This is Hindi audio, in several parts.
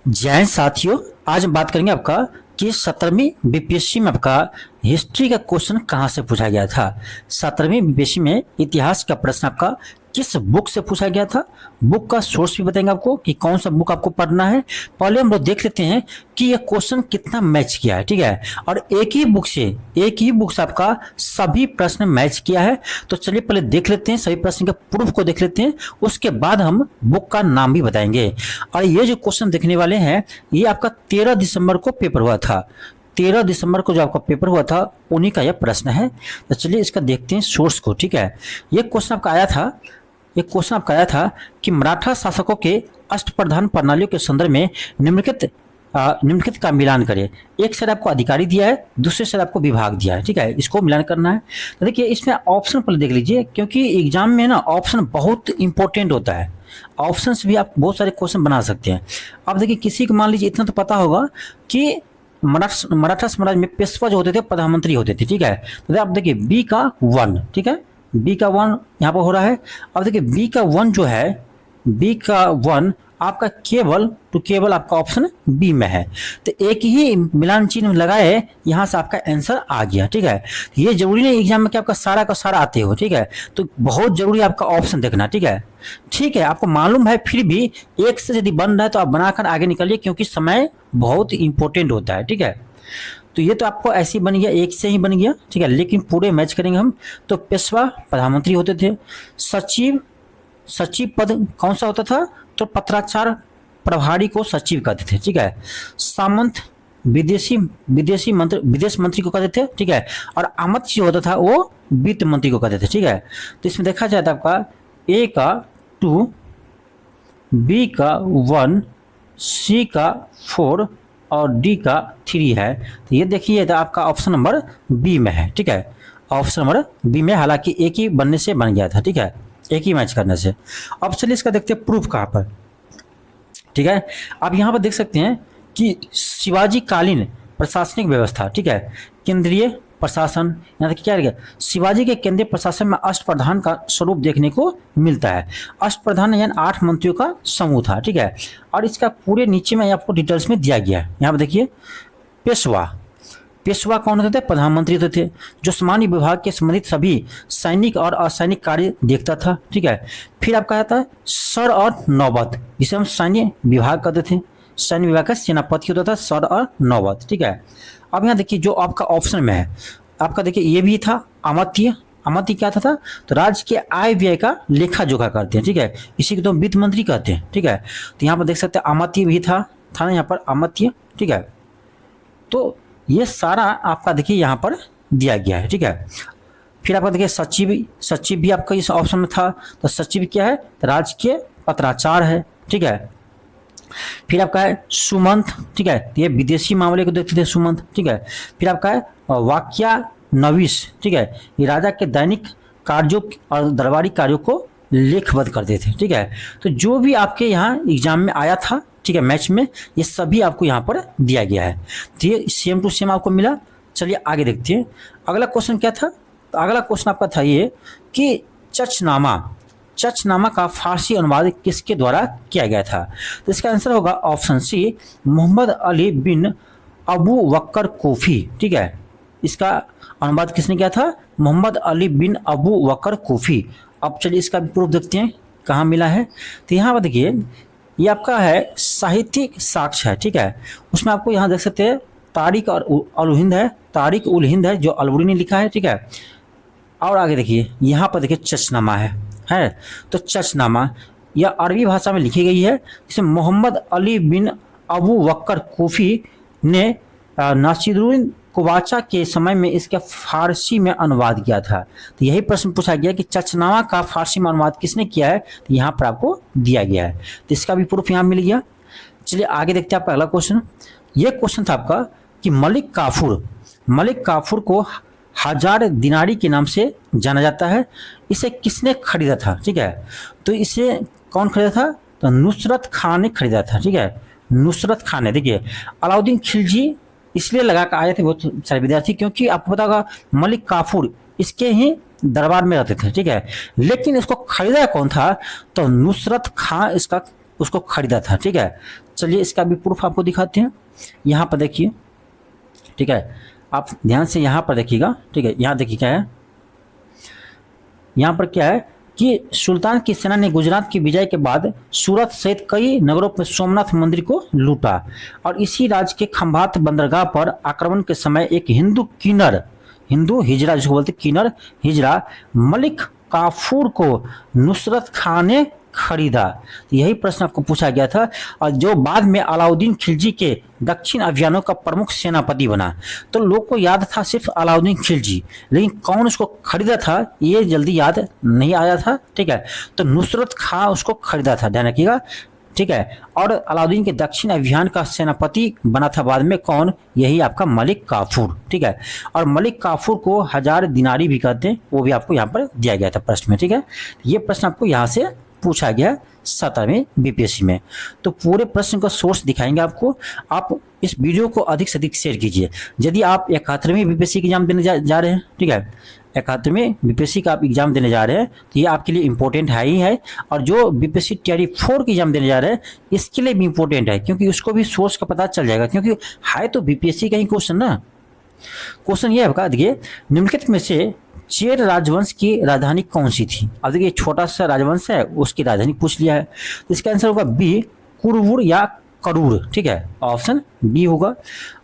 जय हिंद साथियों। आज हम बात करेंगे आपका कि 17वीं बीपीएससी में आपका हिस्ट्री का क्वेश्चन कहाँ से पूछा गया था। 17वीं बीपीएससी में इतिहास का प्रश्न आपका किस बुक से पूछा गया था। बुक का सोर्स भी बताएंगे आपको कि कौन सा बुक आपको पढ़ना है। पहले हम लोग देख लेते हैं कि यह क्वेश्चन कितना मैच किया है, ठीक है। और एक ही बुक से आपका सभी प्रश्न मैच किया है। तो चलिए पहले देख लेते हैं, सभी प्रश्न के प्रूफ को देख लेते हैं, उसके बाद हम बुक का नाम भी बताएंगे। और ये जो क्वेश्चन देखने वाले हैं ये आपका 13 दिसंबर को पेपर हुआ था। 13 दिसंबर को जो आपका पेपर हुआ था उन्हीं का यह प्रश्न है। तो चलिए इसका देखते हैं सोर्स को, ठीक है। ये क्वेश्चन आपका आया था कि मराठा शासकों के अष्टप्रधान प्रणालियों के संदर्भ में निम्नलिखित का मिलान करें। एक साइड आपको अधिकारी दिया है, दूसरे साइड आपको विभाग दिया है, ठीक है। इसको मिलान करना है। तो देखिए इसमें ऑप्शन पहले देख लीजिए, क्योंकि एग्जाम में ना ऑप्शन बहुत इंपॉर्टेंट होता है। ऑप्शन से भी आप बहुत सारे क्वेश्चन बना सकते हैं। अब देखिए किसी को मान लीजिए इतना तो पता होगा कि मराठा साम्राज्य में पेशवा जो होते थे प्रधानमंत्री होते थे, ठीक है। तो आप देखिए बी का 1, ठीक है, बी का 1 यहाँ पर हो रहा है। अब देखिए बी का 1 जो है, बी का 1 आपका केवल आपका ऑप्शन बी में है। तो एक ही मिलान चिन्ह लगाए, यहाँ से आपका आंसर आ गया, ठीक है। ये जरूरी नहीं एग्जाम में कि आपका सारा का सारा आते हो, ठीक है। तो बहुत जरूरी आपका ऑप्शन देखना, ठीक है। ठीक है, आपको मालूम है, फिर भी एक से यदि बन रहा है तो आप बनाकर आगे निकलिए, क्योंकि समय बहुत इंपॉर्टेंट होता है, ठीक है। तो ये तो आपको ऐसे ही बन गया, एक से ही बन गया, ठीक है। लेकिन पूरे मैच करेंगे हम। तो पेशवा प्रधानमंत्री होते थे। सचिव पद कौन सा होता था? तो पत्राचार प्रभारी को सचिव कहते थे, ठीक है। सामंत विदेश मंत्री को कहते थे, ठीक है। और अमत जो होता था वो वित्त मंत्री को कहते थे, ठीक है। तो इसमें देखा जाए तो आपका ए का 2, बी का 1, सी का 4 और डी का 3 है। तो ये देखिए तो आपका ऑप्शन नंबर बी में है, ठीक है। ऑप्शन नंबर बी में, हालांकि एक ही बनने से बन गया था, ठीक है, एक ही मैच करने से। अब चलिए इसका देखते हैं प्रूफ कहाँ पर, ठीक है। आप यहाँ पर देख सकते हैं कि शिवाजी कालीन प्रशासनिक व्यवस्था, ठीक है, केंद्रीय प्रशासन, यहाँ तक क्या रहेगा, शिवाजी के केंद्रीय प्रशासन में अष्टप्रधान का स्वरूप देखने को मिलता है। अष्टप्रधान यानी 8 मंत्रियों का समूह था, ठीक है। और इसका पूरे नीचे में आपको डिटेल्स में दिया गया है। यहाँ पर देखिए पेशवा कौन होते थे? प्रधानमंत्री होते थे, जो सामान्य विभाग के संबंधित सभी सैनिक और असैनिक कार्य देखता था, ठीक है। फिर आपका आता है सर और नौबत, जिसे हम सैन्य विभाग कहते थे। सैन्य विभाग का सेनापति होता था सर और नौबत, ठीक है। अब यहाँ देखिए जो आपका ऑप्शन में है, आपका देखिए ये भी था अमात्य क्या था? तो राज्य के आय व्यय का लेखा जोखा करते हैं, ठीक है। इसी को तो वित्त मंत्री कहते हैं, ठीक है। तो यहाँ पर देख सकते हैं अमात्य भी था ना यहाँ पर अमात्य, ठीक है। तो ये सारा आपका देखिए यहाँ पर दिया गया है, ठीक है। फिर आपका देखिए सचिव भी आपका इस ऑप्शन में था। तो सचिव क्या है? तो राज्य के पत्राचार है, ठीक है। फिर आपका है सुमंत, ठीक है, ये विदेशी मामले को देखते थे सुमंत, ठीक है। फिर आपका है वाक्यानवीस, ठीक है, ये राजा के दैनिक कार्यों और दरबारी कार्यों को लेखबद्ध करते थे, ठीक है। तो जो भी आपके यहाँ एग्जाम में आया था, ठीक है, मैच में, ये सभी आपको यहाँ पर दिया गया है। तो ये सेम टू सेम आपको मिला। चलिए आगे देखते हैं अगला क्वेश्चन क्या था। तो अगला क्वेश्चन आपका था ये कि चचनामा का फारसी अनुवाद किसके द्वारा किया गया था। तो इसका आंसर होगा ऑप्शन सी, मोहम्मद अली बिन अबू बकर कोफी, ठीक है। इसका अनुवाद किसने किया था? मोहम्मद अली बिन अबू बकर कोफी। अब चलिए इसका भी प्रूफ देखते हैं कहाँ मिला है। तो यहाँ पर देखिए ये आपका है साहित्यिक साक्ष्य है, ठीक है। उसमें आपको यहाँ देख सकते हैं तारिक उल हिंद है जो अलवरी ने लिखा है, ठीक है। और आगे देखिए यहाँ पर देखिए चचनामा है। तो चचनामा यह अरबी भाषा में लिखी गई है, जिसे मोहम्मद अली बिन अबू बकर कोफी ने नासिरुद्दीन कुबाचा के समय में इसका फारसी में अनुवाद किया था। तो यही प्रश्न पूछा गया कि चचनामा का फारसी में अनुवाद किसने किया है। तो यहाँ पर आपको दिया गया है, तो इसका भी प्रूफ यहाँ मिल गया। चलिए आगे देखते हैं आपका अगला क्वेश्चन। ये क्वेश्चन था आपका कि मलिक काफूर को 1000 दिनारी के नाम से जाना जाता है। इसे किसने खरीदा था, ठीक है। तो इसे कौन खरीदा था? तो नुसरत खान ने खरीदा था, ठीक है। नुसरत खान ने, देखिए अलाउद्दीन खिलजी इसलिए लगा कर आए थे बहुत सारे विद्यार्थी, क्योंकि आपको पता होगा मलिक काफूर इसके ही दरबार में रहते थे, ठीक है। लेकिन इसको खरीदा कौन था? तो नुसरत खान उसको खरीदा था, ठीक है। चलिए इसका भी प्रूफ आपको दिखाते हैं। यहाँ पर देखिए, ठीक है, आप ध्यान से यहाँ पर देखिएगा, ठीक है। यहाँ देखिए क्या है, यहाँ पर क्या है कि सुल्तान की सेना ने गुजरात की विजय के बाद सूरत सहित कई नगरों पर सोमनाथ मंदिर को लूटा और इसी राज्य के खंभात बंदरगाह पर आक्रमण के समय एक हिंदू हिजरा, जिसको बोलते किन्नर हिजरा, मलिक काफूर को नुसरत खान ने खरीदा। यही प्रश्न आपको पूछा गया था, और जो बाद में अलाउद्दीन खिलजी के दक्षिण अभियानों का प्रमुख सेनापति बना। तो लोग को याद था सिर्फ अलाउद्दीन खिलजी, लेकिन कौन उसको खरीदा था ये जल्दी याद नहीं आया था, ठीक है। तो नुसरत खां उसको खरीदा था, ध्यान रखिएगा, ठीक है। और अलाउद्दीन के दक्षिण अभियान का सेनापति बना था बाद में कौन, यही आपका मलिक काफूर, ठीक है। और मलिक काफूर को 1000 दिनारी भी कहते हैं, वो भी आपको यहाँ पर दिया गया था प्रश्न में, ठीक है। ये प्रश्न आपको यहाँ से पूछा गया 17वें बीपीएससी में। तो पूरे प्रश्न का सोर्स दिखाएंगे आपको। आप इस वीडियो को अधिक से अधिक शेयर कीजिए। यदि आप 71वें बीपीएससी का एग्जाम देने जा रहे हैं, ठीक है, 71वें बीपीएससी का आप एग्जाम देने जा रहे हैं, तो ये आपके लिए इंपॉर्टेंट है ही है। और जो बीपीएससी टीआरई 4 की एग्जाम देने जा रहे हैं, इसके लिए भी इंपॉर्टेंट है, क्योंकि उसको भी सोर्स का पता चल जाएगा, क्योंकि है तो बीपीएससी का ही क्वेश्चन ना। क्वेश्चन ये है, देखिए, निम्नलिखित में से चेर राजवंश की राजधानी कौन सी थी। अब देखिए छोटा सा राजवंश है, उसकी राजधानी पूछ लिया है, तो इसका आंसर होगा बी, कुरवुर या करूर, ठीक है, ऑप्शन बी होगा।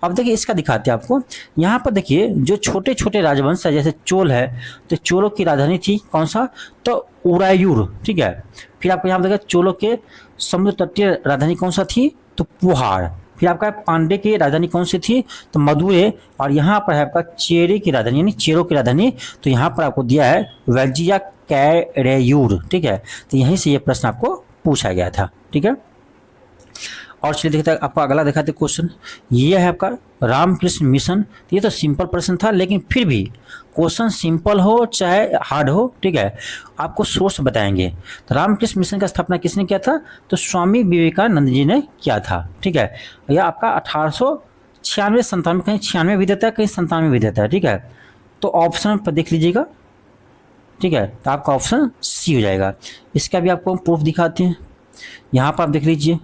अब देखिए इसका दिखाते हैं आपको। यहाँ पर देखिए जो छोटे छोटे राजवंश है, जैसे चोल है, तो चोलों की राजधानी थी कौन सा, तो उरायूर, ठीक है। फिर आपको यहाँ पर देखिए चोलों के समुद्र तटीय राजधानी कौन सा थी, तो पुहार। फिर आपका पांडे की राजधानी कौन सी थी, तो मदुरै। और यहाँ पर है आपका चेरे की राजधानी, यानी चेरों की राजधानी, तो यहाँ पर आपको दिया है वेल्जिया कैरेयूर, ठीक है। तो यहीं से ये प्रश्न आपको पूछा गया था, ठीक है। और चलिए देखते हैं, आपको अगला दिखाते क्वेश्चन। ये है आपका रामकृष्ण मिशन। ये तो सिंपल प्रश्न था, लेकिन फिर भी क्वेश्चन सिंपल हो चाहे हार्ड हो, ठीक है, आपको सोर्स बताएंगे। तो रामकृष्ण मिशन का स्थापना किसने किया था, तो स्वामी विवेकानंद जी ने किया था, ठीक है। यह आपका 1896-97, कहीं 96 भी देता है, कहीं 97 भी देता है, ठीक है। तो ऑप्शन पर देख लीजिएगा, ठीक है, तो आपका ऑप्शन सी हो जाएगा। इसका भी आपको प्रूफ दिखाते हैं। यहाँ पर आप देख लीजिए,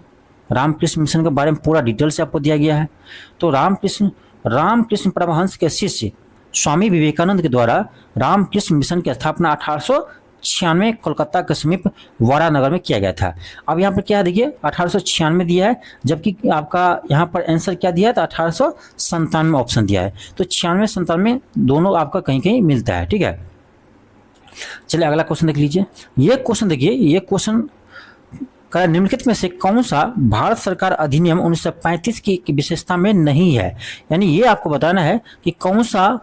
रामकृष्ण मिशन के बारे में पूरा डिटेल से आपको दिया गया है। तो रामकृष्ण परमहंस के शिष्य स्वामी विवेकानंद के द्वारा रामकृष्ण मिशन की स्थापना 1896 कोलकाता के समीप वारानगर में किया गया था। अब यहाँ पर क्या है, देखिए 1896 दिया है, जबकि आपका यहाँ पर आंसर क्या दिया है, तो 1897 ऑप्शन दिया है। तो 96-97 दोनों आपका कहीं कहीं मिलता है, ठीक है। चलिए अगला क्वेश्चन देख लीजिए। ये क्वेश्चन देखिए, ये क्वेश्चन निम्नलिखित में से कौन सा भारत सरकार अधिनियम 1935 की विशेषता में नहीं है। यानी ये आपको बताना है कि कौन सा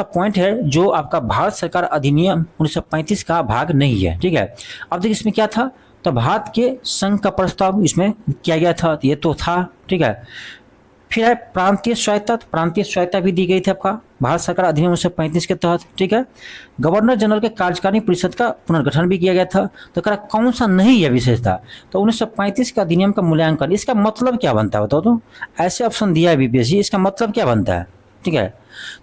पॉइंट है जो आपका भारत सरकार अधिनियम 1935 का भाग नहीं है, ठीक है। अब देखिए इसमें क्या था, तो भारत के संघ का प्रस्ताव इसमें किया गया था, ये तो था, ठीक है। फिर है प्रांतीय स्वायत्ता भी दी गई थी आपका भारत सरकार अधिनियम 1935 के तहत, ठीक है। गवर्नर जनरल के कार्यकारिणी परिषद का पुनर्गठन भी किया गया था। तो कह रहा कौन सा नहीं है विशेषता, तो 1935 का अधिनियम का मूल्यांकन, इसका मतलब क्या बनता है बताओ। तो ऐसे ऑप्शन दिया है बीपीएससी, इसका मतलब क्या बनता है, ठीक है।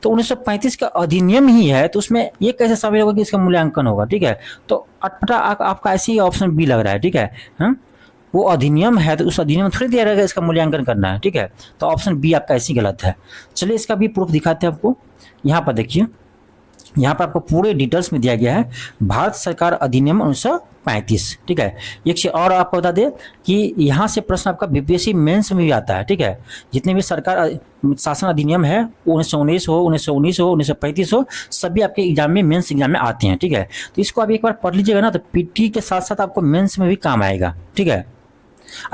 तो 1935 का अधिनियम ही है, तो उसमें ये कैसे शामिल होगा कि इसका मूल्यांकन होगा, ठीक है। तो अटपटा आपका ऐसे ही ऑप्शन बी लग रहा है, ठीक है। वो अधिनियम है, तो उस अधिनियम में थोड़ी दिया रहेगा इसका मूल्यांकन करना है, ठीक है। तो ऑप्शन बी आपका ऐसी गलत है। चलिए इसका भी प्रूफ दिखाते हैं आपको। यहाँ पर देखिए, यहाँ पर आपको पूरे डिटेल्स में दिया गया है भारत सरकार अधिनियम 1935, ठीक है। एक चीज और आपको बता दें कि यहाँ से प्रश्न आपका बीपीएससी मेंस में भी आता है, ठीक है। जितने भी सरकार शासन अधिनियम है, 1919 हो, 1919 हो, 1935 हो, सभी आपके एग्जाम में, मेंस एग्जाम में आते हैं, ठीक है। तो इसको आप एक बार पढ़ लीजिएगा ना, तो पीटी के साथ साथ आपको मेंस में भी काम आएगा, ठीक है।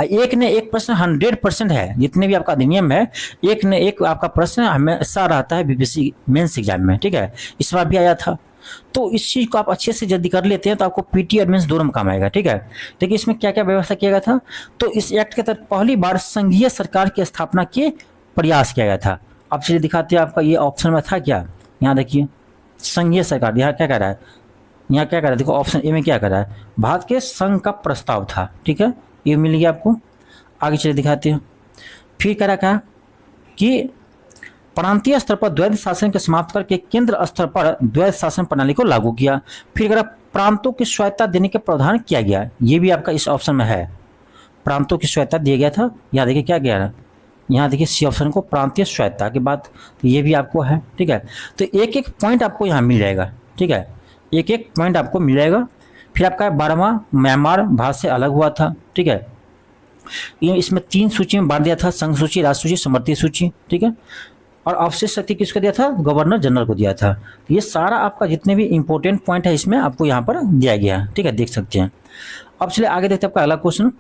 एक ने एक प्रश्न 100% है, जितने भी आपका अधिनियम है, एक ने एक आपका प्रश्न हमेशा रहता है बीपीएससी मेंस एग्जाम में, ठीक है। इस बार भी आया था। तो इस चीज को आप अच्छे से जल्दी कर लेते हैं तो आपको पीटी और मेंस दोनों में काम आएगा, ठीक है। देखिए इसमें क्या क्या व्यवस्था किया गया था। तो इस एक्ट के तहत पहली बार संघीय सरकार की स्थापना के प्रयास किया गया था। अब चलिए दिखाते हैं, आपका ये ऑप्शन में था क्या, यहाँ देखिए संघीय सरकार, यहाँ क्या कह रहा है, यहाँ क्या कह रहा है, देखो ऑप्शन ए में क्या कह रहा है, भारत के संघ का प्रस्ताव था, ठीक है, ये मिल गया आपको। आगे चलिए दिखाते हैं। फिर कह रहा कि प्रांतीय स्तर पर द्वैध शासन के समाप्त करके केंद्र स्तर पर द्वैध शासन प्रणाली को लागू किया। फिर कह रहा प्रांतों की स्वायत्ता देने के प्रावधान किया गया, ये भी आपका इस ऑप्शन में है। प्रांतों की स्वायत्ता दिया गया था। यहाँ देखिए क्या गया है, यहाँ देखिए सी ऑप्शन को प्रांतीय स्वायत्ता की बात, तो ये भी आपको है, ठीक है। तो एक एक पॉइंट आपको यहाँ मिल जाएगा, ठीक है, एक एक पॉइंट आपको मिल जाएगा। फिर आपका 12वां म्यांमार भारत से अलग हुआ था, ठीक है। ये इसमें 3 सूची में बांट दिया था, संघ सूची, राष्ट्र सूची, समवर्ती सूची, ठीक है। और अवशिष्ट शक्ति किसको दिया था, गवर्नर जनरल को दिया था। तो ये सारा आपका जितने भी इंपॉर्टेंट पॉइंट है इसमें आपको यहाँ पर दिया गया है, ठीक है, देख सकते हैं। अब चलिए आगे देखते हैं आपका अगला क्वेश्चन।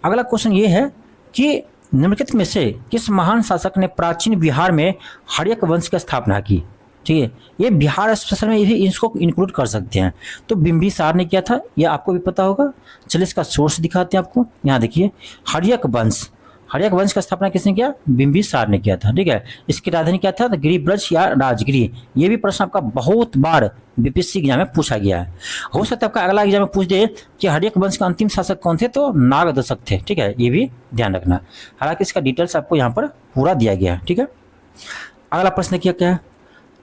अगला क्वेश्चन ये है कि निम्नलिखित में से किस महान शासक ने प्राचीन बिहार में हर्यक वंश की स्थापना की, ठीक है। ये बिहार स्पेशल में भी इसको इंक्लूड कर सकते हैं। तो बिंबिसार ने किया था, ये आपको भी पता होगा। चलिए इसका सोर्स दिखाते हैं आपको। यहाँ देखिए हर्यक वंश, हर्यक वंश का स्थापना किसने किया, बिंबिसार ने किया था, ठीक है। इसकी राजधानी क्या था, गिरिब्रज या राजगिरी। ये भी प्रश्न आपका बहुत बार बीपीएससी एग्जाम में पूछा गया है। हो सकता है आपका अगला एग्जाम में पूछ दे कि हर्यक वंश के अंतिम शासक कौन थे, तो नागदशक थे, ठीक है, ये भी ध्यान रखना। हालांकि इसका डिटेल्स आपको यहाँ पर पूरा दिया गया है, ठीक है। अगला प्रश्न क्या है,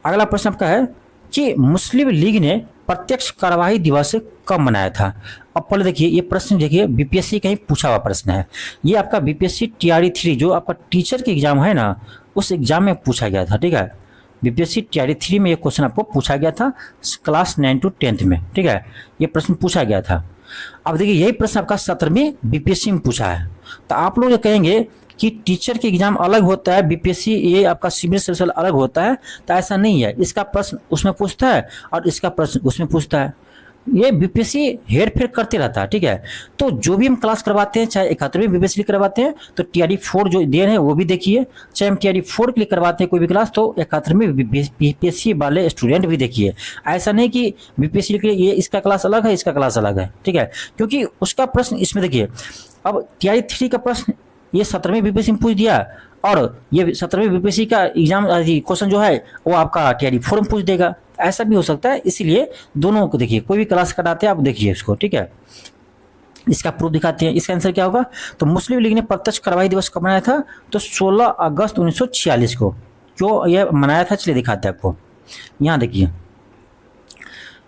अगला प्रश्न आपका है कि मुस्लिम लीग ने प्रत्यक्ष कार्यवाही दिवस कब मनाया था। अब पहले देखिए ये प्रश्न देखिए बीपीएससी का ही पूछा हुआ प्रश्न है। ये आपका बीपीएससी टीआरई 3 जो आपका टीचर के एग्जाम है ना, उस एग्जाम में पूछा गया था, ठीक है। बीपीएससी टीआरई 3 में ये क्वेश्चन आपको पूछा गया था क्लास 9 to 10 में, ठीक है, ये प्रश्न पूछा गया था। अब देखिए यही प्रश्न आपका 17वीं बीपीएससी में पूछा है। तो आप लोग कहेंगे कि टीचर के एग्जाम अलग होता है, बीपीएससी ये आपका सिविल सर्विस अलग होता है, तो ऐसा नहीं है। इसका प्रश्न उसमें पूछता है और इसका प्रश्न उसमें पूछता है। ये बीपीएससी हेर फेर करते रहता है, ठीक है। तो जो भी हम क्लास करवाते हैं, चाहे 71वीं बीपीएससी करवाते हैं तो टीआरई 4 जो दे रहे हैं वो भी देखिए, चाहे हम टीआरई 4 के लिए करवाते हैं कोई भी क्लास तो 71वीं बीपीएससी वाले स्टूडेंट भी देखिए। ऐसा नहीं कि बीपीएससी के लिए ये इसका क्लास अलग है, इसका क्लास अलग है, ठीक है, क्योंकि उसका प्रश्न इसमें देखिए। अब टीआरई 3 का प्रश्न ये 17वीं बीपीएससी में पूछ दिया और ये 17वीं बीपीएससी का एग्जाम क्वेश्चन जो है वो आपका टीआरई 4 में पूछ देगा। ऐसा भी हो सकता है, इसीलिए दोनों को देखिए, कोई भी क्लास कराते हैं आप देखिए इसको, ठीक है। इसका प्रूफ दिखाते हैं। इसका आंसर क्या होगा, तो मुस्लिम लीग ने प्रत्यक्ष कार्यवाही दिवस कब मनाया था, तो 16 अगस्त 1946 को। क्यों ये मनाया था, चलिए दिखाते हैं आपको। यहाँ देखिए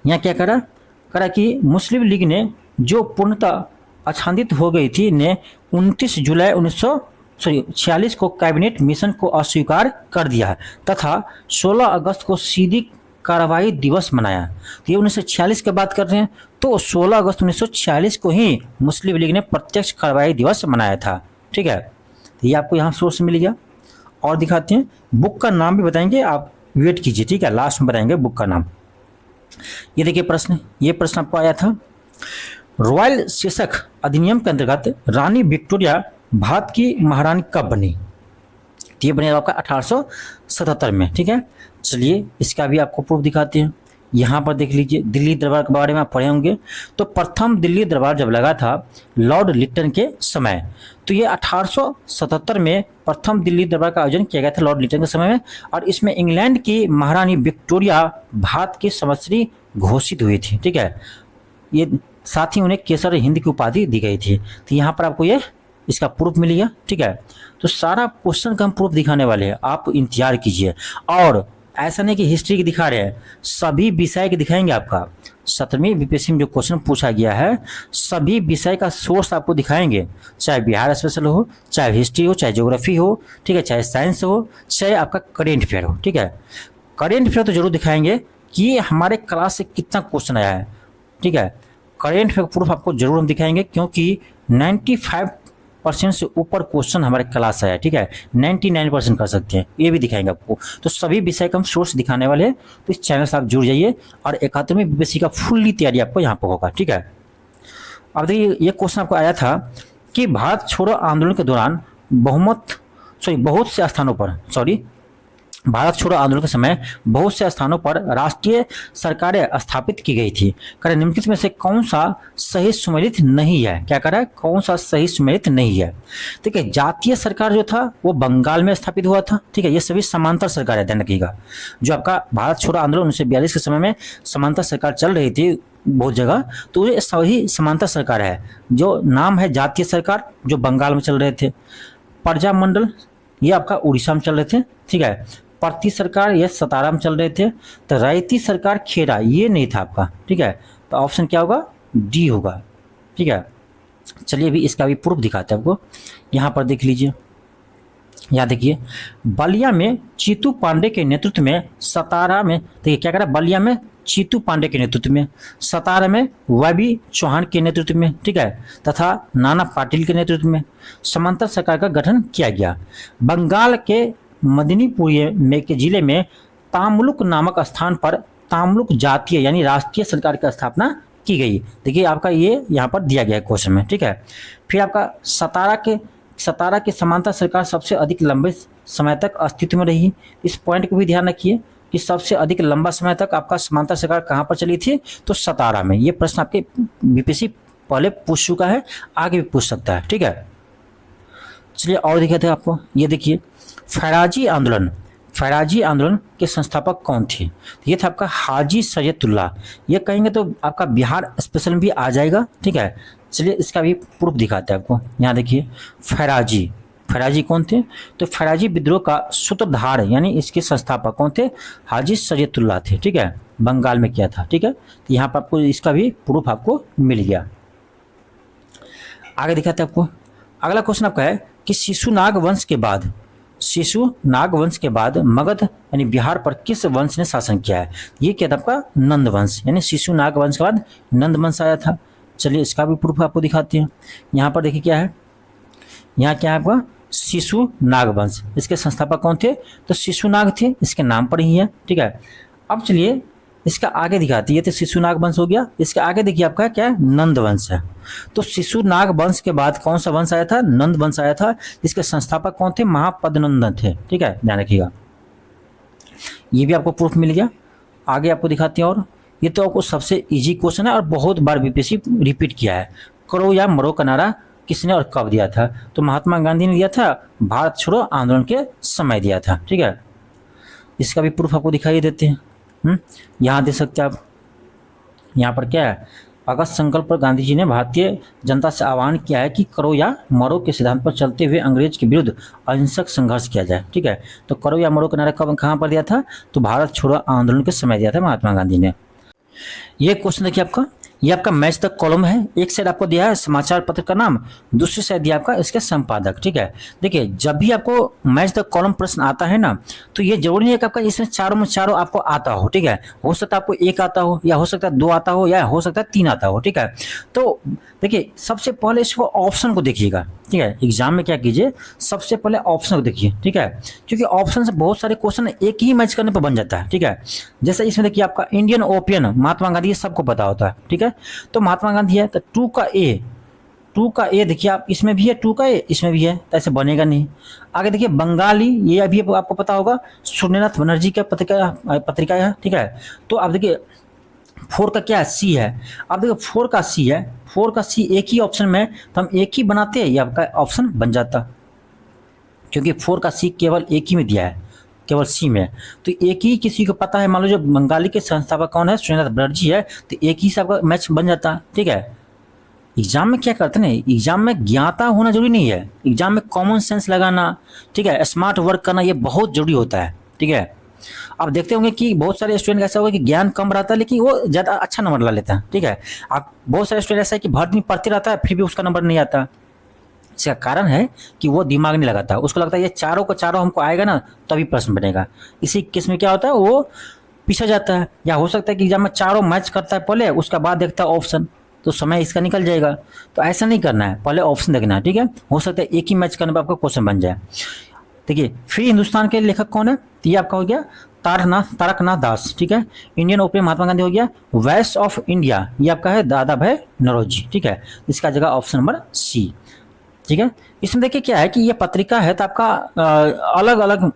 यहाँ क्या करा कि मुस्लिम लीग ने जो पूर्णतः आच्छादित हो गई थी ने 29 जुलाई 1946 को कैबिनेट मिशन को अस्वीकार कर दिया तथा 16 अगस्त को सीधी कार्रवाई दिवस मनाया। तो ये 1946 की बात कर रहे हैं, तो 16 अगस्त 1946 को ही मुस्लिम लीग ने प्रत्यक्ष कार्रवाई दिवस मनाया था, ठीक है। तो ये आपको यहाँ सोर्स मिल गया। और दिखाते हैं, बुक का नाम भी बताएंगे, आप वेट कीजिए, ठीक है, लास्ट में बताएंगे बुक का नाम। ये देखिए प्रश्न, ये प्रश्न आपको आया था, रॉयल शीर्षक अधिनियम के अंतर्गत रानी विक्टोरिया भारत की महारानी कब बनी। ये बनेगा आपका 1877 में, ठीक है। चलिए इसका भी आपको प्रूफ दिखाते हैं। यहाँ पर देख लीजिए, दिल्ली दरबार के बारे में आप पढ़े होंगे। तो प्रथम दिल्ली दरबार जब लगा था लॉर्ड लिटन के समय, तो ये 1877 में प्रथम दिल्ली दरबार का आयोजन किया गया था लॉर्ड लिटन के समय में। और इसमें इंग्लैंड की महारानी विक्टोरिया भारत की संवत्सरी घोषित हुई थी, ठीक है। ये साथ ही उन्हें केसर हिंद की उपाधि दी गई थी। तो यहाँ पर आपको ये इसका प्रूफ मिल गया, ठीक है। तो सारा क्वेश्चन का हम प्रूफ दिखाने वाले हैं, आप इंतजार कीजिए। और ऐसा नहीं कि हिस्ट्री की दिखा रहे हैं, सभी विषय के दिखाएंगे। आपका 17वीं बीपीएससी में जो क्वेश्चन पूछा गया है सभी विषय का सोर्स आपको दिखाएंगे, चाहे बिहार स्पेशल हो, चाहे हिस्ट्री हो, चाहे ज्योग्राफी हो, ठीक है, चाहे साइंस हो, चाहे आपका करेंट अफेयर हो, ठीक है। करेंट अफेयर तो जरूर दिखाएंगे कि हमारे क्लास से कितना क्वेश्चन आया है, ठीक है। करेंट अफेयर प्रूफ आपको जरूर हम दिखाएंगे, क्योंकि 95% से ऊपर क्वेश्चन हमारे क्लास आया है, ठीक है। 99% कर सकते हैं, ये भी दिखाएंगे आपको। तो सभी विषय का हम सोर्स दिखाने वाले हैं, तो इस चैनल से आप जुड़ जाइए और 71वीं बीपीएससी का फुल्ली तैयारी आपको यहाँ पर होगा, ठीक है। अब देखिए ये क्वेश्चन आपको आया था कि भारत छोड़ो आंदोलन के दौरान बहुत से स्थानों पर भारत छोड़ो आंदोलन के समय बहुत से स्थानों पर राष्ट्रीय सरकारें स्थापित की गई थी। करें निम्नलिखित में से कौन सा सही सुमेलित नहीं है। क्या करें, कौन सा सही सुमेलित नहीं है। ठीक है, जातीय सरकार जो था वो बंगाल में स्थापित हुआ था, ठीक है। ये सभी समांतर सरकार है, ध्यान रखिएगा। जो आपका भारत छोड़ो आंदोलन 1942 के समय में समांतर सरकार चल रही थी बहुत जगह, तो ये सही समांतर सरकार है। जो नाम है जातीय सरकार जो बंगाल में चल रहे थे, प्रजामंडल ये आपका उड़ीसा में चल रहे थे, ठीक है। प्रति सरकार ये सतारा में चल रहे थे। तो रैयती सरकार खेड़ा ये नहीं था आपका, ठीक है। तो ऑप्शन क्या होगा, डी होगा, ठीक है। चलिए अभी इसका भी प्रूफ दिखाते हैं आपको। यहाँ पर देख लीजिए, यहाँ देखिए, बलिया में चीतू पांडे के नेतृत्व में, सतारा में देखिए क्या करा, बलिया में चीतू पांडे के नेतृत्व में, सतारा में वाबी चौहान के नेतृत्व में, ठीक है, तथा नाना पाटिल के नेतृत्व में समांतर सरकार का गठन किया गया। बंगाल के मदिनीपुर में के जिले में तामुलुक नामक स्थान पर तामुलुक जातीय यानी राष्ट्रीय सरकार की स्थापना की गई। देखिए आपका ये यहाँ पर दिया गया है क्वेश्चन में, ठीक है। फिर आपका सतारा के समांतर सरकार सबसे अधिक लंबे समय तक अस्तित्व में रही। इस पॉइंट को भी ध्यान रखिए कि सबसे अधिक लंबा समय तक आपका समांतर सरकार कहाँ पर चली थी, तो सतारा में। ये प्रश्न आपके बीपीएससी पहले पूछ चुका है, आगे भी पूछ सकता है, ठीक है। चलिए और दिखाते हैं आपको, ये देखिए, फैराजी आंदोलन के संस्थापक कौन थे? ये था आपका हाजी सैयदुल्ला। ये कहेंगे तो आपका बिहार स्पेशल में भी आ जाएगा, ठीक है। चलिए इसका भी प्रूफ दिखाते हैं आपको। यहाँ देखिए, फैराजी कौन थे? तो फैराजी विद्रोह का सूत्रधार यानी इसके संस्थापक कौन थे? हाजी सैयदुल्ला थे, ठीक है। बंगाल में किया था, ठीक है। तो यहाँ पर आपको इसका भी प्रूफ आपको मिल गया। आगे दिखाते हैं आपको। अगला क्वेश्चन आपका है कि शिशुनाग वंश के बाद मगध यानी बिहार पर किस वंश ने शासन किया है? ये क्या था आपका? नंद वंश, यानी शिशुनाग वंश के बाद नंद वंश आया था। चलिए इसका भी प्रूफ आपको दिखाते हैं। यहाँ पर देखिए क्या है, यहाँ क्या है आपका? शिशुनाग वंश। इसके संस्थापक कौन थे? तो शिशुनाग थे, इसके नाम पर ही है, ठीक है। अब चलिए इसका आगे दिखाती है, तो शिशुनाग वंश हो गया। इसके आगे देखिए आपका क्या है? नंद वंश है। तो शिशुनाग वंश के बाद कौन सा वंश आया था? नंद वंश आया था। इसके संस्थापक कौन थे? महापद्मनंदन थे, ठीक है, ध्यान रखिएगा। ये भी आपको प्रूफ मिल गया। आगे आपको दिखाते हैं, और ये तो आपको सबसे इजी क्वेश्चन है और बहुत बार बीपीएससी रिपीट किया है। करो या मरो का नारा किसने और कब दिया था? तो महात्मा गांधी ने दिया था, भारत छोड़ो आंदोलन के समय दिया था, ठीक है। इसका भी प्रूफ आपको दिखाई देते हैं। यहाँ दे सकते हैं आप। यहाँ पर क्या है? अगस्त संकल्प पर गांधी जी ने भारतीय जनता से आह्वान किया है कि करो या मरो के सिद्धांत पर चलते हुए अंग्रेज के विरुद्ध अहिंसक संघर्ष किया जाए, ठीक है। तो करो या मरो का नारा कब कहाँ पर दिया था? तो भारत छोड़ो आंदोलन के समय दिया था महात्मा गांधी ने। ये क्वेश्चन देखिए आपका, ये आपका मैच द कॉलम है। एक साइड आपको दिया है समाचार पत्र का नाम, दूसरी साइड दिया आपका इसके संपादक, ठीक है। देखिए जब भी आपको मैच द कॉलम प्रश्न आता है ना, तो ये जरूरी नहीं है कि आपका इसमें चारों में चारों आपको आता हो, ठीक है। हो सकता है आपको एक आता हो, या हो सकता है दो आता हो, या हो सकता है तीन आता हो, ठीक है। तो देखिए सबसे पहले इसको ऑप्शन को देखिएगा, ठीक है। एग्जाम में क्या कीजिए, सबसे पहले ऑप्शन को देखिए, ठीक है, क्योंकि ऑप्शन से बहुत सारे क्वेश्चन एक ही मैच करने पर बन जाता है, ठीक है। जैसे इसमें देखिए आपका इंडियन ओपियन महात्मा गांधी सबको पता होता है, ठीक है। तो महात्मा गांधी है, तो टू का ए देखिए आप, इसमें भी है टू का ए, इसमें भी है, तो ऐसे बनेगा नहीं। आगे देखिए बंगाली, ये अभी आपको पता होगा, सूर्यनाथ बनर्जी का पत्रिका है, ठीक है। तो आप देखिए फोर का क्या है? सी है। अब देखो फोर का सी है, फोर का सी एक ही ऑप्शन में, तो हम एक ही बनाते हैं, ये आपका ऑप्शन बन जाता, क्योंकि फोर का सी केवल एक ही में दिया है, केवल सी में। तो एक ही किसी को पता है, मान लो जो बंगाली के संस्थापक कौन है? सूर्यनाथ बनर्जी है, तो एक ही से आपका मैच बन जाता, ठीक है। एग्जाम में क्या करते हैं, एग्जाम में ज्ञाता होना जरूरी नहीं है, एग्जाम में कॉमन सेंस लगाना, ठीक है, स्मार्ट वर्क करना, ये बहुत जरूरी होता है, ठीक है। आप देखते होंगे कि बहुत सारे स्टूडेंट ऐसा होगा कि ज्ञान कम रहता है लेकिन वो ज़्यादा अच्छा नंबर ला लेता है, ठीक है। आप बहुत सारे स्टूडेंट ऐसा है कि भर दिन पढ़ते रहता है फिर भी उसका नंबर नहीं आता। इसका कारण है कि वो दिमाग नहीं लगाता, उसको लगता है ये चारों का चारों हमको आएगा ना तभी प्रश्न बनेगा। इसी केस में क्या होता है, वो पीछे जाता है। या हो सकता है कि एग्जाम में चारों मैच करता है पहले, उसका बाद देखता है ऑप्शन, तो समय इसका निकल जाएगा। तो ऐसा नहीं करना है, पहले ऑप्शन देखना है, ठीक है। हो सकता है एक ही मैच करने पर आपका क्वेश्चन बन जाए। देखिए फ्री हिंदुस्तान के लेखक कौन है? तो ये आपका हो गया तारकनाथ दास, ठीक है। इंडियन ओपियम महात्मा गांधी हो गया। वॉइस ऑफ इंडिया ये आपका है दादा भाई नौरोजी, ठीक है। इसका जगह ऑप्शन नंबर सी, ठीक है। इसमें देखिए क्या है कि ये पत्रिका है तो आपका अलग अलग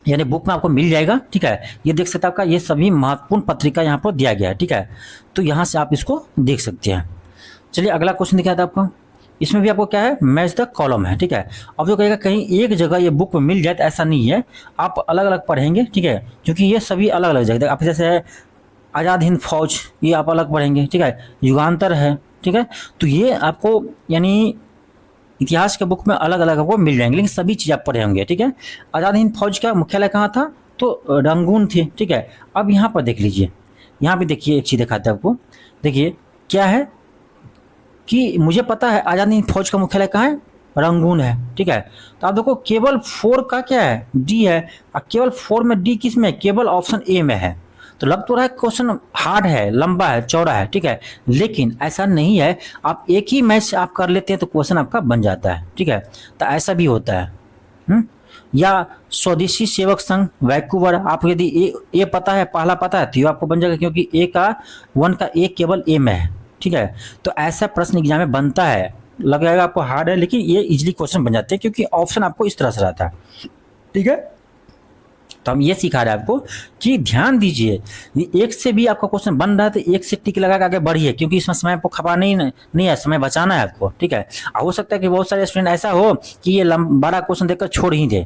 यानी बुक में आपको मिल जाएगा, ठीक है। ये देख सकते हैं आपका ये सभी महत्वपूर्ण पत्रिका यहाँ पर दिया गया है, ठीक है। तो यहाँ से आप इसको देख सकते हैं। चलिए अगला क्वेश्चन दिखाया था आपको, इसमें भी आपको क्या है? मैच द कॉलम है, ठीक है। अब जो कहेगा कहीं एक जगह ये बुक में मिल जाए तो ऐसा नहीं है, आप अलग अलग पढ़ेंगे, ठीक है, क्योंकि ये सभी अलग अलग जगह। आप जैसे है आज़ाद हिंद फौज, ये आप अलग पढ़ेंगे, ठीक है। युगांतर है, ठीक है। तो ये आपको यानी इतिहास के बुक में अलग अलग आपको मिल जाएंगे, लेकिन सभी चीज़ आप पढ़े होंगे, ठीक है। आज़ाद हिंद फौज का मुख्यालय कहाँ था? तो रंगून थे, ठीक है। अब यहाँ पर देख लीजिए, यहाँ भी देखिए एक चीज़ दिखाते हैं आपको। देखिए क्या है कि मुझे पता है आज़ाद हिंद फौज का मुख्यालय कहाँ है, रंगून है, ठीक है। तो आप देखो केवल 4 का क्या है, डी है, और केवल 4 में डी किस में है, केवल ऑप्शन ए में है। तो लग तो रहा है क्वेश्चन हार्ड है, लंबा है, चौड़ा है, ठीक है, लेकिन ऐसा नहीं है। आप एक ही मैच आप कर लेते हैं तो क्वेश्चन आपका बन जाता है, ठीक है। तो ऐसा भी होता है। या स्वदेशी सेवक संघ वैंकूवर, आप यदि ए पता है, पहला पता है, तो ये आपको बन जाएगा, क्योंकि ए का 1 का ए केवल ए में है, ठीक है। तो ऐसा प्रश्न एग्जाम में बनता है, लग जाएगा आपको हार्ड है, लेकिन ये इजीली क्वेश्चन बन जाते हैं, क्योंकि ऑप्शन आपको इस तरह से रहता है, ठीक है। तो हम ये सिखा रहे हैं आपको कि ध्यान दीजिए, एक से भी आपका क्वेश्चन बन रहा है तो एक से टिक लगा के आगे बढ़िए, क्योंकि इसमें समय आपको खपा नहीं है, समय बचाना है आपको, ठीक है। हो सकता है कि बहुत सारे स्टूडेंट ऐसा हो कि ये बड़ा क्वेश्चन देखकर छोड़ ही दे,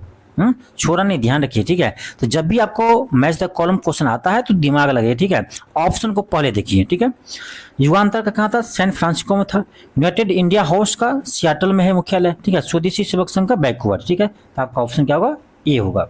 छोड़ा नहीं, ध्यान रखिए, ठीक है। तो जब भी आपको मैच द कॉलम क्वेश्चन आता है तो दिमाग लगे, ठीक है। ऑप्शन को पहले देखिए, ठीक है। युगांतर का कहाँ था, सैन फ्रांसिस्को में था। यूनाइटेड इंडिया हाउस का सियाटल में है मुख्यालय, ठीक है। स्वदेशी सेवक संघ का वैंकूवर, ठीक है। तो आपका ऑप्शन क्या होगा, ए होगा।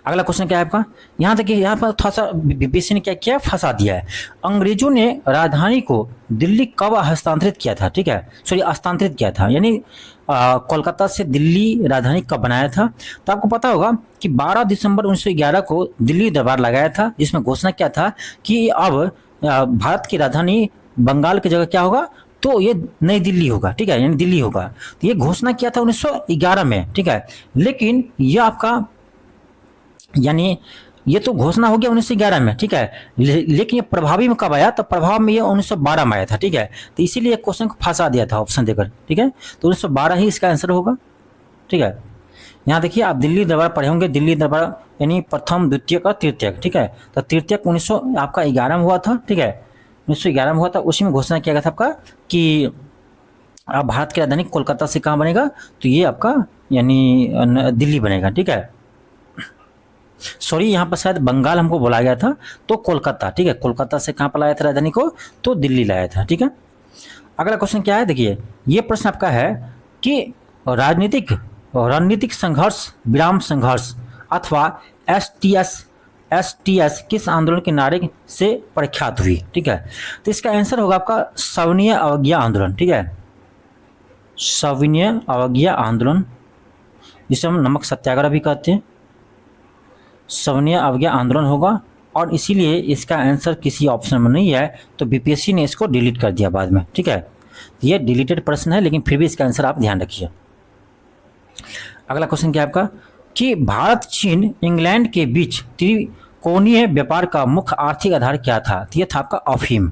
अगला क्वेश्चन क्या है आपका, यहाँ देखिए, यहाँ पर थोड़ा सा बीपीएससी ने क्या किया, फंसा दिया है। अंग्रेजों ने राजधानी को दिल्ली कब हस्तांतरित किया था, ठीक है, सॉरी हस्तांतरित किया था, यानी कोलकाता से दिल्ली राजधानी कब बनाया था। तो आपको पता होगा कि 12 दिसंबर 1911 को दिल्ली दरबार लगाया था, जिसमें घोषणा किया था कि अब भारत की राजधानी बंगाल की जगह क्या होगा, तो ये नई दिल्ली होगा, ठीक है, यानी दिल्ली होगा। तो ये घोषणा किया था 1911 में, ठीक है। लेकिन ये आपका यानी ये तो घोषणा हो गया 1911 में, ठीक है, लेकिन ये प्रभावी में कब आया, तो प्रभाव में ये 1912 में आया था, ठीक है। तो इसीलिए क्वेश्चन को फंसा दिया था ऑप्शन देकर, ठीक है। तो 1912 ही इसका आंसर होगा, ठीक है। यहाँ देखिए, आप दिल्ली दरबार पढ़े होंगे, दिल्ली दरबार यानी प्रथम द्वितीय का तृतीयक, ठीक है। तो तृतीयक 1900 आपका 11 में हुआ था, ठीक है, 1911 में हुआ था। उसी में घोषणा किया गया था आपका कि अब भारत की राजधानी कोलकाता से कहाँ बनेगा, तो ये आपका यानी दिल्ली बनेगा, ठीक है। सॉरी, यहाँ पर शायद बंगाल हमको बोला गया था, तो कोलकाता, ठीक है, कोलकाता से कहाँ पर लाया था राजधानी को, तो दिल्ली लाया था, ठीक है। अगला क्वेश्चन क्या है, देखिए, ये प्रश्न आपका है कि रणनीतिक संघर्ष विराम संघर्ष अथवा एसटीएस किस आंदोलन के नारे से प्रख्यात हुई, ठीक है। तो इसका आंसर होगा आपका सविनय अवज्ञा आंदोलन, ठीक है, सविनय अवज्ञा आंदोलन, जिसे हम नमक सत्याग्रह भी कहते हैं, सविनय अवज्ञा आंदोलन होगा। और इसीलिए इसका आंसर किसी ऑप्शन में नहीं है, तो बीपीएससी ने इसको डिलीट कर दिया बाद में, ठीक है। ये डिलीटेड प्रश्न है, लेकिन फिर भी इसका आंसर आप ध्यान रखिए। अगला क्वेश्चन क्या है आपका कि भारत, चीन, इंग्लैंड के बीच त्रिकोणीय व्यापार का मुख्य आर्थिक आधार क्या था, तो ये था आपका अफीम।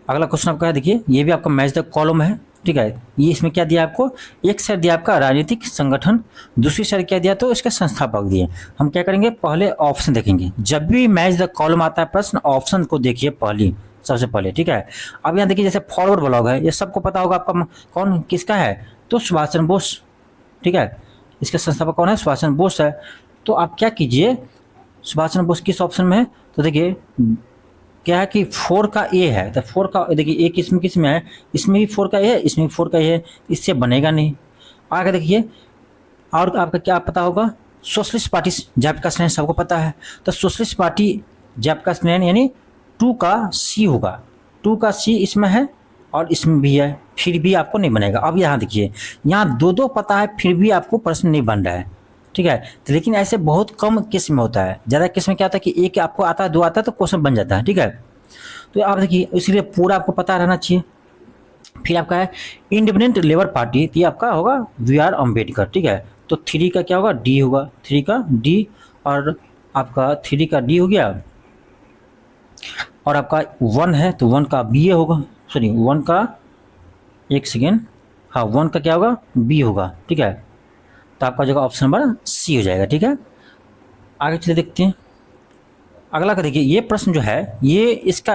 अगला क्वेश्चन आपका है, देखिए, ये भी आपका मैच द कॉलम है, ठीक है। ये इसमें क्या दिया आपको, एक साइड दिया आपका राजनीतिक संगठन, दूसरी साइड क्या दिया, तो इसके संस्थापक दिए। हम क्या करेंगे, पहले ऑप्शन देखेंगे। जब भी मैच द कॉलम आता है प्रश्न, ऑप्शन को देखिए पहली, सबसे पहले, ठीक है। अब यहाँ देखिए, जैसे फॉरवर्ड ब्लॉग है, ये सबको पता होगा आपका कौन किसका है, तो सुभाष चंद्र बोस, ठीक है। इसके संस्थापक कौन है, सुभाष चंद्र बोस है। तो आप क्या कीजिए, सुभाष चंद्र बोस किस ऑप्शन में है, तो देखिए क्या है कि 4 का ए है, तो 4 का देखिए ए किस में है, इसमें भी 4 का ए है, इसमें भी 4 का ए है, इससे बनेगा नहीं। आगे देखिए, और आपका क्या पता होगा, सोशलिस्ट पार्टी जयप्रकाश सबको पता है, तो सोशलिस्ट पार्टी जयप्रकाश यानी 2 का सी होगा, 2 का सी इसमें है और इसमें भी है, फिर भी आपको नहीं बनेगा। अब यहाँ देखिए, यहाँ दो पता है, फिर भी आपको प्रश्न नहीं बन रहा है, ठीक है। तो लेकिन ऐसे बहुत कम केस में होता है, ज़्यादा केस में क्या होता है कि एक आपको आता है, 2 आता है, तो क्वेश्चन बन जाता है, ठीक है। तो आप देखिए, इसलिए पूरा आपको पता रहना चाहिए। फिर आपका है इंडिपेंडेंट लेबर पार्टी, तो ये आपका होगा BR अम्बेडकर, ठीक है। तो 3 का क्या होगा, डी होगा, 3 का डी, और आपका 3 का डी हो गया, और आपका 1 है तो 1 का बी होगा, सॉरी 1 का, एक सेकेंड, हाँ 1 का क्या होगा, बी होगा, ठीक है। तो आपका जगह ऑप्शन नंबर सी हो जाएगा, ठीक है। आगे चले देखते हैं। अगला का देखिए, ये प्रश्न जो है, ये इसका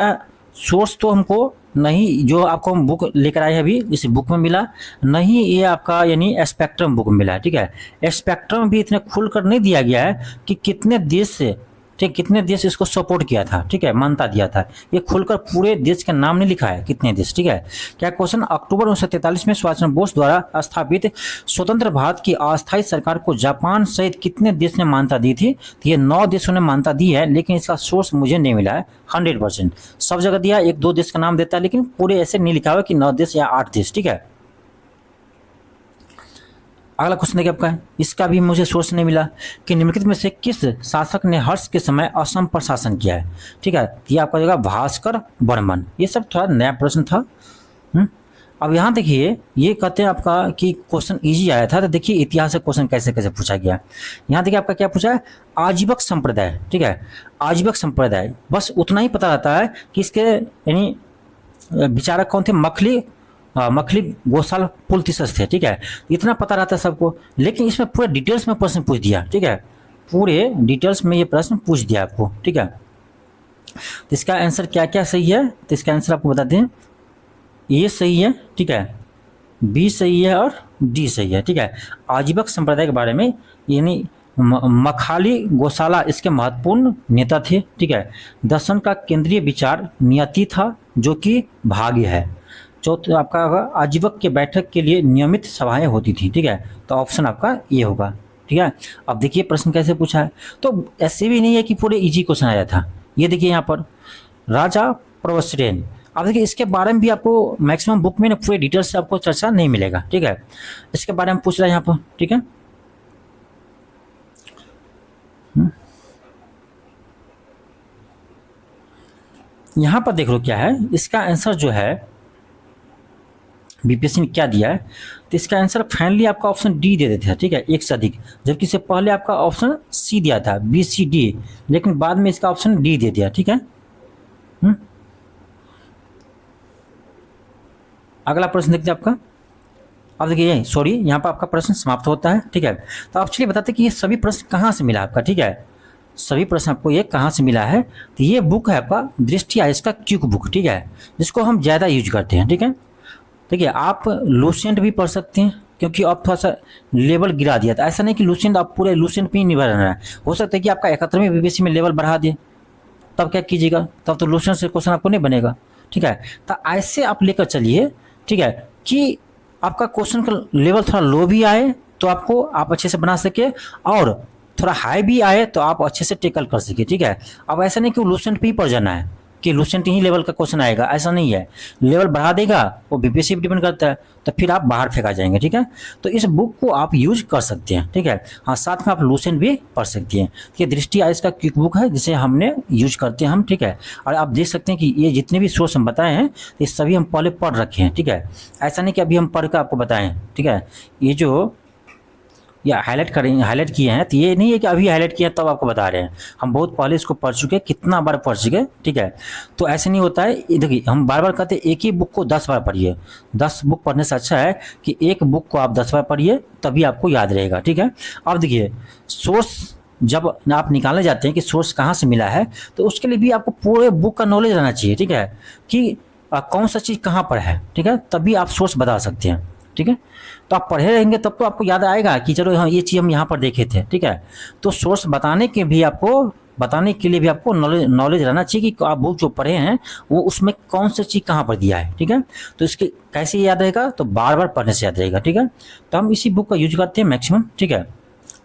सोर्स तो हमको नहीं, जो आपको हम बुक लेकर आए हैं अभी, इस बुक में मिला नहीं, ये आपका यानी स्पेक्ट्रम बुक में मिला है, ठीक है। स्पेक्ट्रम भी इतने खुल कर नहीं दिया गया है कि कितने देश से ठीक, कितने देश इसको सपोर्ट किया था, ठीक है, मान्यता दिया था। ये खुलकर पूरे देश का नाम नहीं लिखा है, कितने देश, ठीक है। क्या क्वेश्चन, अक्टूबर 1943 में सुभाष चंद्र बोस द्वारा स्थापित स्वतंत्र भारत की अस्थायी सरकार को जापान सहित कितने देश ने मान्यता दी थी? तो ये 9 देशों ने मान्यता दी है, लेकिन इसका सोर्स मुझे नहीं मिला है 100%। सब जगह दिया, 1-2 देश का नाम देता है, लेकिन पूरे ऐसे नहीं लिखा हुआ कि 9 देश या 8 देश, ठीक है। अगला क्वेश्चन देखिए आपका, इसका भी मुझे सोर्स नहीं मिला कि निम्नलिखित में से किस शासक ने हर्ष के समय असम पर शासन किया है, ठीक है। ये आपका जगह भास्कर बर्मन। ये सब थोड़ा नया प्रश्न था। अब यहाँ देखिए, ये कहते हैं आपका कि क्वेश्चन इजी आया था, तो देखिए इतिहास से क्वेश्चन कैसे कैसे पूछा गया। यहाँ देखिए आपका क्या पूछा है, आजीवक संप्रदाय, ठीक है। आजीवक संप्रदाय, बस उतना ही पता रहता है कि इसके यानी विचारक कौन थे, मखली गोसाल पुलतिसस थे, ठीक है। इतना पता रहता है सबको, लेकिन इसमें पूरे डिटेल्स में प्रश्न पूछ दिया, ठीक है। पूरे डिटेल्स में ये प्रश्न पूछ दिया आपको, ठीक है। तो इसका आंसर क्या क्या सही है, तो इसका आंसर आपको बता दें, ये सही है, ठीक है, बी सही है और डी सही है, ठीक है। आजीवक संप्रदाय के बारे में यानी मखाली गोसाला इसके महत्वपूर्ण नेता थे, ठीक है। दर्शन का केंद्रीय विचार नियति था, जो कि भाग्य है। चौथा आपका आजीवक के बैठक के लिए नियमित सभाएं होती थी, ठीक है। तो ऑप्शन आपका ये होगा, ठीक है। अब देखिए प्रश्न कैसे पूछा है, तो ऐसे भी नहीं है कि पूरे इजी क्वेश्चन आया था। ये देखिए यहाँ पर राजा प्रवस्त्रेन, अब देखिए इसके बारे में भी आपको मैक्सिमम बुक में ना पूरे डिटेल्स से आपको चर्चा नहीं मिलेगा, ठीक है। इसके बारे में पूछ रहा है यहाँ पर, ठीक है। यहाँ पर देख लो क्या है, इसका आंसर जो है बीपीएससी ने क्या दिया है, तो इसका आंसर फाइनली आपका ऑप्शन डी दे देते हैं, ठीक है, एक से अधिक, जबकि इससे पहले आपका ऑप्शन सी दिया था, बी सी डी, लेकिन बाद में इसका ऑप्शन डी दे दिया, ठीक है। अगला प्रश्न देखते हैं आपका। अब देखिए सॉरी, यहाँ पर आपका प्रश्न समाप्त होता है, ठीक है। तो आप चलिए बताते कि ये सभी प्रश्न कहाँ से मिला आपका, ठीक है। सभी प्रश्न आपको ये कहाँ से मिला है, तो ये बुक है आपका दृष्टि आइस का क्विक बुक, ठीक है, जिसको हम ज़्यादा यूज करते हैं, ठीक है। देखिए आप लूसेंट भी पढ़ सकते हैं, क्योंकि अब थोड़ा सा लेवल गिरा दिया था। ऐसा नहीं कि लूसेंट आप पूरे लूसेंट पे ही नहीं बढ़ना है, हो सकता है कि आपका 71वें बीपीएससी में लेवल बढ़ा दे, तब क्या कीजिएगा, तब तो लूसेंट से क्वेश्चन आपको नहीं बनेगा, ठीक है। तो ऐसे आप लेकर चलिए, ठीक है, कि आपका क्वेश्चन का लेवल थोड़ा लो भी आए तो आपको आप अच्छे से बना सके, और थोड़ा हाई भी आए तो आप अच्छे से टेकल कर सके, ठीक है। अब ऐसा नहीं कि लूसेंट पे ही पड़ जाना है कि लूसेंट ही लेवल का क्वेश्चन आएगा, ऐसा नहीं है। लेवल बढ़ा देगा वो बीपीएससी पे डिपेंड करता है, तो फिर आप बाहर फेंका जाएंगे, ठीक है। तो इस बुक को आप यूज कर सकते हैं, ठीक है। हाँ, साथ में आप लूसेंट भी पढ़ सकते हैं। ये दृष्टि आइस का क्विक बुक है, जिसे हमने यूज करते हैं हम, ठीक है। और आप देख सकते हैं कि ये जितने भी सोर्स हम बताए हैं ये सभी हम पहले पढ़ रखे हैं, ठीक है। ऐसा नहीं कि अभी हम पढ़ कर आपको बताएं, ठीक है। ये जो या हाईलाइट किए हैं, तो ये नहीं है कि अभी हाईलाइट किया तब आपको बता रहे हैं, हम बहुत पहले इसको पढ़ चुके, कितना बार पढ़ चुके, ठीक है। तो ऐसे नहीं होता है। देखिए हम बार बार कहते हैं एक ही बुक को 10 बार पढ़िए, 10 बुक पढ़ने से अच्छा है कि एक बुक को आप 10 बार पढ़िए, तभी आपको याद रहेगा, ठीक है। अब देखिए सोर्स जब आप निकालने जाते हैं कि सोर्स कहाँ से मिला है, तो उसके लिए भी आपको पूरे बुक का नॉलेज रहना चाहिए, ठीक है, कि कौन सा चीज़ कहाँ पर है, ठीक है, तभी आप सोर्स बता सकते हैं, ठीक है। तो आप पढ़े रहेंगे तब तो आपको याद आएगा कि चलो हाँ ये चीज़ हम यहाँ पर देखे थे, ठीक है। तो सोर्स बताने के लिए भी आपको नॉलेज रहना चाहिए कि आप बुक जो पढ़े हैं वो उसमें कौन सी चीज़ कहाँ पर दिया है, ठीक है। तो इसके कैसे याद रहेगा, तो बार बार पढ़ने से याद रहेगा, ठीक है। तो हम इसी बुक का यूज करते हैं मैक्सिमम, ठीक है।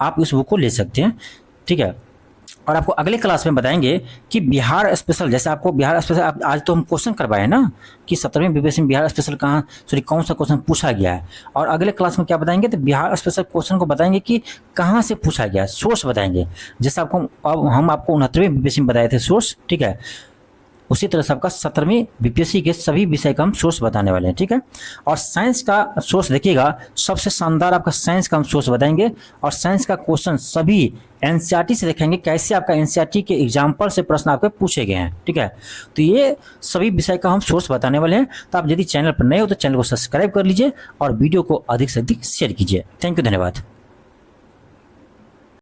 आप इस बुक को ले सकते हैं, ठीक है। और आपको अगले क्लास में बताएंगे कि बिहार स्पेशल, जैसे आपको बिहार स्पेशल आज तो हम क्वेश्चन करवाए ना कि 17वें बीपीएससी में बिहार स्पेशल कौन सा क्वेश्चन पूछा गया है, और अगले क्लास में क्या बताएंगे, तो बिहार स्पेशल क्वेश्चन को बताएंगे कि कहाँ से पूछा गया, सोर्स बताएंगे। जैसे हम आपको 69वें बीपीएससी में बताए थे सोर्स, ठीक है, उसी तरह से आपका 17वीं बीपीएससी के सभी विषय का हम सोर्स बताने वाले हैं, ठीक है। और साइंस का सोर्स देखिएगा, सबसे शानदार आपका साइंस का हम सोर्स बताएंगे, और साइंस का क्वेश्चन सभी एनसीईआरटी से देखेंगे, कैसे आपका एनसीईआरटी के एग्जाम्पल से प्रश्न आपके पूछे गए हैं, ठीक है। तो ये सभी विषय का हम सोर्स बताने वाले हैं। तो आप यदि चैनल पर नए हो तो चैनल को सब्सक्राइब कर लीजिए और वीडियो को अधिक से अधिक शेयर कीजिए। थैंक यू, धन्यवाद।